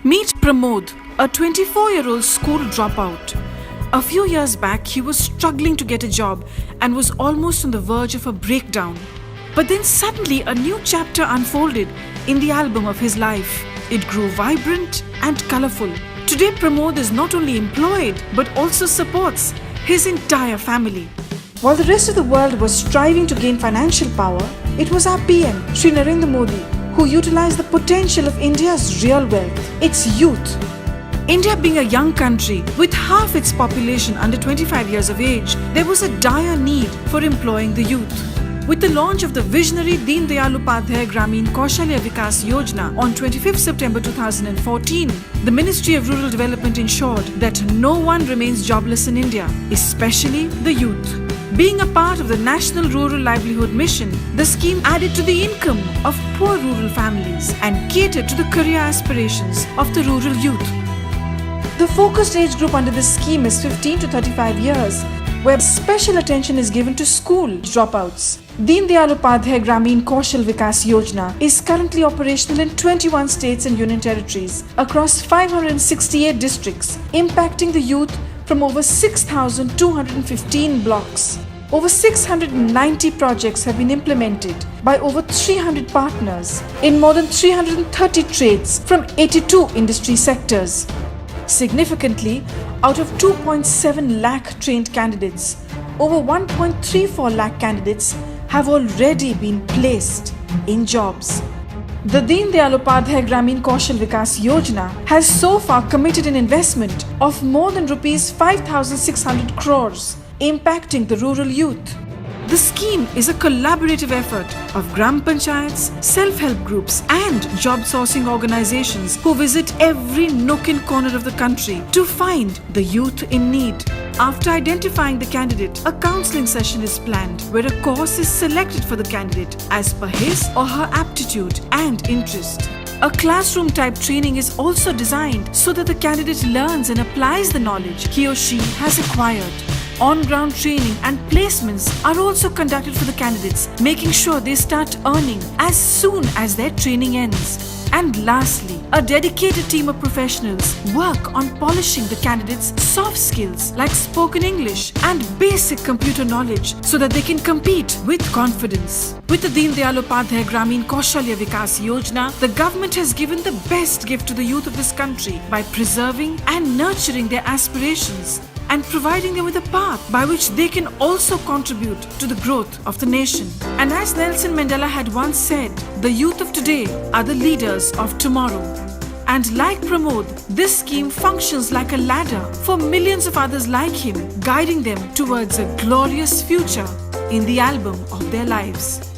Meet Pramod, a 24-year-old school dropout. A few years back, he was struggling to get a job and was almost on the verge of a breakdown. But then suddenly a new chapter unfolded in the album of his life. It grew vibrant and colorful. Today, Pramod is not only employed but also supports his entire family. While the rest of the world was striving to gain financial power, it was our PM, Shri Narendra Modi, who utilized the potential of India's real wealth, its youth. India being a young country with half its population under 25 years of age, there was a dire need for employing the youth. With the launch of the visionary Deen Dayal Upadhyay Gramin Kaushalya Vikas Yojana on 25 September 2014, the Ministry of Rural Development ensured that no one remains jobless in India, especially the youth. Being a part of the National Rural Livelihood Mission, the scheme added to the income of poor rural families and catered to the career aspirations of the rural youth. The focused age group under this scheme is 15 to 35 years, where special attention is given to school dropouts. Deen Dayal Upadhyay Gramin Kaushal Vikas Yojana is currently operational in 21 states and union territories across 568 districts, impacting the youth from over 6,215 blocks. Over 690 projects have been implemented by over 300 partners in more than 330 trades from 82 industry sectors. Significantly, out of 2.7 lakh trained candidates, over 1.34 lakh candidates have already been placed in jobs. The Deen Dayal Upadhyay Gramin Kaushal Vikas Yojana has so far committed an investment of more than Rs 5,600 crores, impacting the rural youth. The scheme is a collaborative effort of Gram Panchayats, self-help groups and job sourcing organizations who visit every nook and corner of the country to find the youth in need. After identifying the candidate, a counseling session is planned where a course is selected for the candidate as per his or her aptitude and interest. A classroom type training is also designed so that the candidate learns and applies the knowledge he or she has acquired. On-ground training and placements are also conducted for the candidates, making sure they start earning as soon as their training ends. And lastly, a dedicated team of professionals work on polishing the candidates' soft skills like spoken English and basic computer knowledge so that they can compete with confidence. With the Deen Dayal Upadhyay Gramin Kaushalya Vikas Yojana, the government has given the best gift to the youth of this country by preserving and nurturing their aspirations and providing them with a path by which they can also contribute to the growth of the nation. And as Nelson Mandela had once said, the youth of today are the leaders of tomorrow. And like Pramod, this scheme functions like a ladder for millions of others like him, guiding them towards a glorious future in the album of their lives.